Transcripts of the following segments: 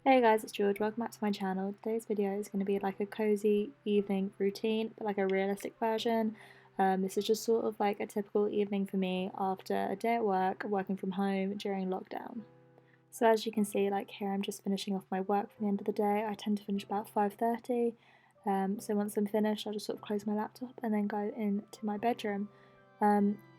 Hey guys, it's George. Welcome back to my channel. Today's video is going to be like a cozy evening routine, but like a realistic version. This is just sort of like a typical evening for me after a day at work, working from home during lockdown. So as you can see, like here I'm just finishing off my work for the end of the day. I tend to finish about 5:30. So once I'm finished, I'll just sort of close my laptop and then go into my bedroom.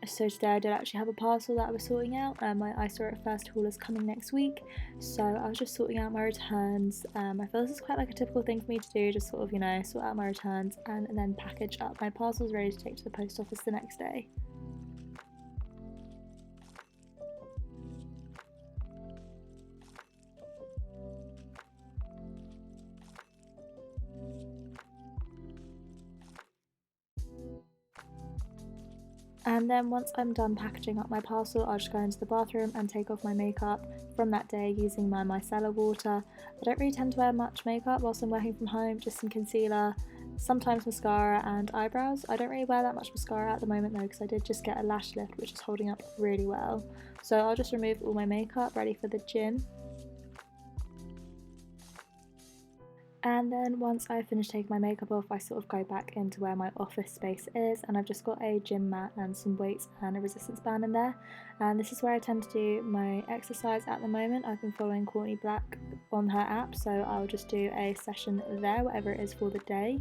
So today I did actually have a parcel that I was sorting out. My I saw it first haul is coming next week, so I was just sorting out my returns. I feel this is quite like a typical thing for me to do, just sort of, sort out my returns and then package up my parcels ready to take to the post office the next day. And then once I'm done packaging up my parcel, I'll just go into the bathroom and take off my makeup from that day using my micellar water. I don't really tend to wear much makeup whilst I'm working from home, just some concealer, sometimes mascara and eyebrows. I don't really wear that much mascara at the moment though, because I did just get a lash lift which is holding up really well. So I'll just remove all my makeup ready for the gym. And then once I finish taking my makeup off, I sort of go back into where my office space is, and I've just got a gym mat and some weights and a resistance band in there. And this is where I tend to do my exercise at the moment. I've been following Courtney Black on her app, so I'll just do a session there, whatever it is for the day.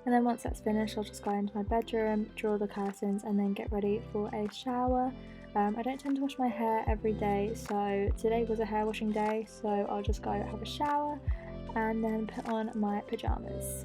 And then once that's finished, I'll just go into my bedroom, draw the curtains, and then get ready for a shower. I don't tend to wash my hair every day, so today was a hair washing day, so I'll just go have a shower and then put on my pyjamas.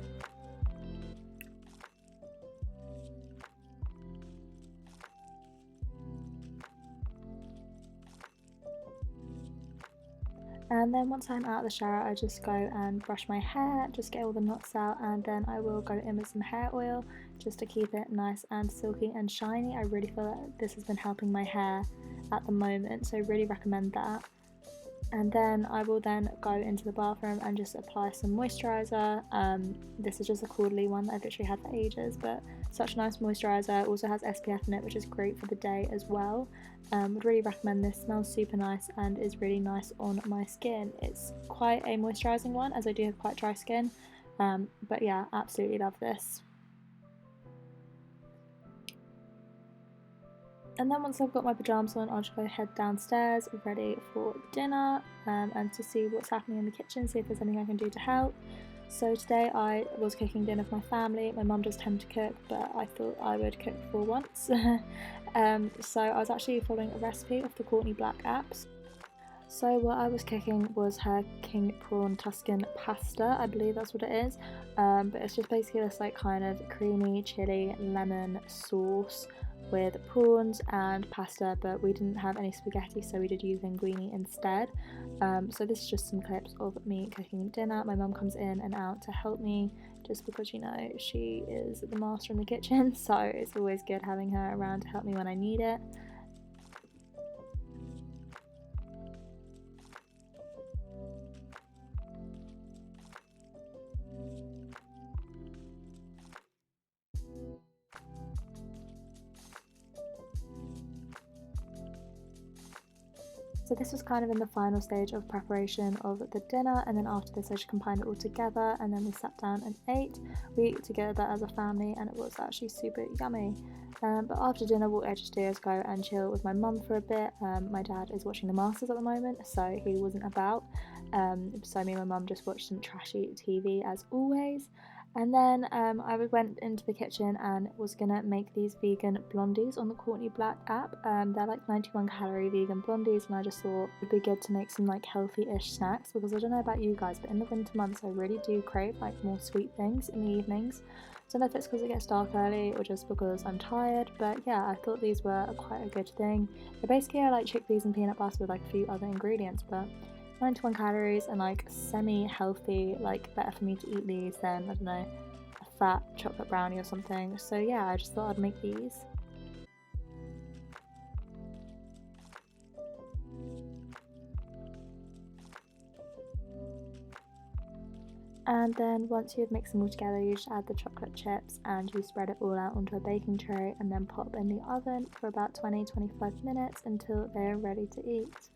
And then once I'm out of the shower, I just go and brush my hair, just get all the knots out, and then I will go in with some hair oil just to keep it nice and silky and shiny. I really feel that this has been helping my hair at the moment, so really recommend that. And then I will then go into the bathroom and just apply some moisturiser. This is just a Caudalie one that I've literally had for ages, but such a nice moisturiser. Also has SPF in it, which is great for the day as well. Would really recommend this. Smells super nice and is really nice on my skin. It's quite a moisturising one, as I do have quite dry skin, but yeah, absolutely love this. And then once I've got my pyjamas on, I'll just go head downstairs ready for dinner, and to see what's happening in the kitchen, see if there's anything I can do to help. So today I was cooking dinner for my family. My mum does tend to cook, but I thought I would cook for once. So I was actually following a recipe off the Courtney Black apps. So what I was cooking was her king prawn Tuscan pasta, I believe that's what it is. But it's just basically this like kind of creamy chili lemon sauce with prawns and pasta, but we didn't have any spaghetti, so we did use linguine instead. So this is just some clips of me cooking dinner. My mum comes in and out to help me, just because she is the master in the kitchen, so it's always good having her around to help me when I need it. So this was kind of in the final stage of preparation of the dinner, and then after this I just combined it all together and then we sat down and ate. We ate together as a family and it was actually super yummy. But after dinner what I just do is go and chill with my mum for a bit. My dad is watching the Masters at the moment, so he wasn't about. So me and my mum just watched some trashy TV as always. And then I went into the kitchen and was gonna make these vegan blondies on the Courtney Black app. They're like 91 calorie vegan blondies, and I just thought it'd be good to make some like healthy-ish snacks, because I don't know about you guys, but in the winter months I really do crave like more sweet things in the evenings. I don't know if it's because it gets dark early or just because I'm tired, but yeah, I thought these were quite a good thing. They basically are like chickpeas and peanut butter with like a few other ingredients, but 91 calories and like semi-healthy, like better for me to eat these than, I don't know, a fat chocolate brownie or something. So yeah, I just thought I'd make these. And then once you've mixed them all together, you just add the chocolate chips and you spread it all out onto a baking tray and then pop in the oven for about 20-25 minutes until they're ready to eat.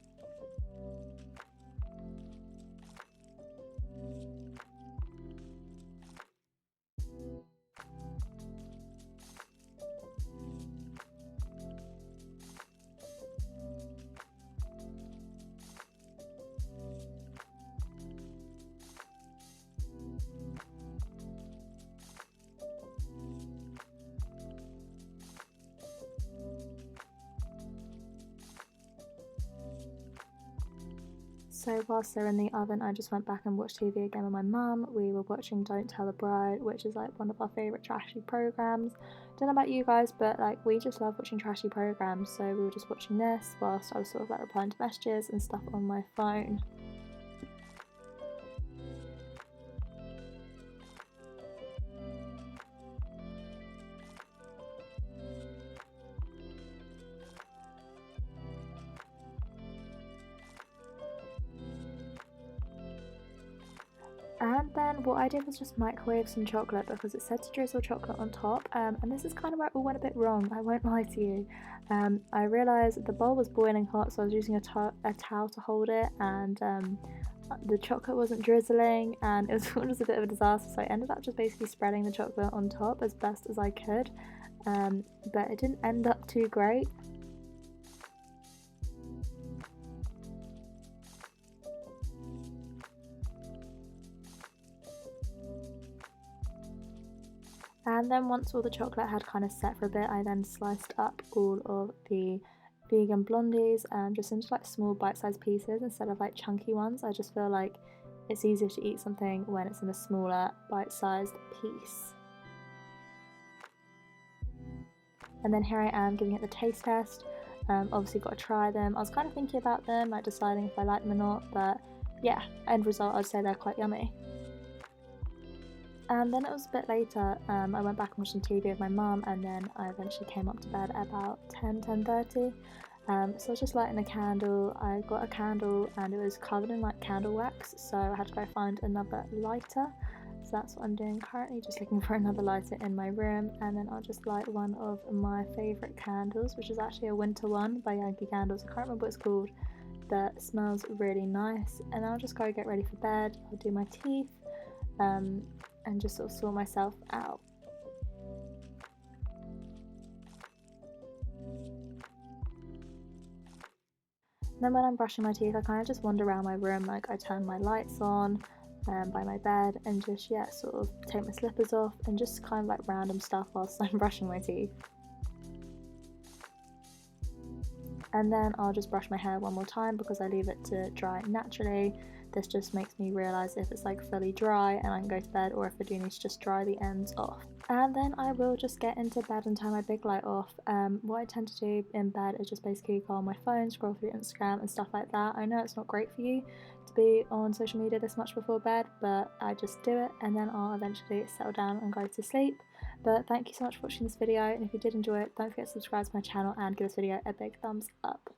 So whilst they're in the oven, I just went back and watched TV again with my mum. We were watching Don't Tell the Bride, which is like one of our favourite trashy programmes. Don't know about you guys, but like we just love watching trashy programmes, so we were just watching this whilst I was sort of like replying to messages and stuff on my phone. And then what I did was just microwave some chocolate because it said to drizzle chocolate on top, and this is kind of where it all went a bit wrong, I won't lie to you. I realised the bowl was boiling hot, so I was using a towel to hold it, and the chocolate wasn't drizzling, and it was all just a bit of a disaster, so I ended up just basically spreading the chocolate on top as best as I could, but it didn't end up too great. And then once all the chocolate had kind of set for a bit, I then sliced up all of the vegan blondies just into like small bite-sized pieces instead of like chunky ones. I just feel like it's easier to eat something when it's in a smaller bite-sized piece. And then here I am giving it the taste test. Obviously got to try them. I was kind of thinking about them, like deciding if I like them or not, but yeah, end result I'd say they're quite yummy. And then it was a bit later, I went back and watched some TV with my mum, and then I eventually came up to bed at about 10:30. So I was just lighting a candle. I got a candle and it was covered in like candle wax, so I had to go find another lighter. So that's what I'm doing currently, just looking for another lighter in my room, and then I'll just light one of my favourite candles, which is actually a winter one by Yankee Candles. I can't remember what it's called, but it smells really nice. And I'll just go get ready for bed. I'll do my teeth. And just sort of sort myself out. Then when I'm brushing my teeth, I kind of just wander around my room, like I turn my lights on by my bed and just, yeah, sort of take my slippers off and just kind of like random stuff whilst I'm brushing my teeth. And then I'll just brush my hair one more time because I leave it to dry naturally. This just makes me realise if it's like fully dry and I can go to bed, or if I do need to just dry the ends off. And then I will just get into bed and turn my big light off. What I tend to do in bed is just basically go on my phone, scroll through Instagram and stuff like that. I know it's not great for you to be on social media this much before bed, but I just do it and then I'll eventually settle down and go to sleep. But thank you so much for watching this video, and if you did enjoy it, don't forget to subscribe to my channel and give this video a big thumbs up.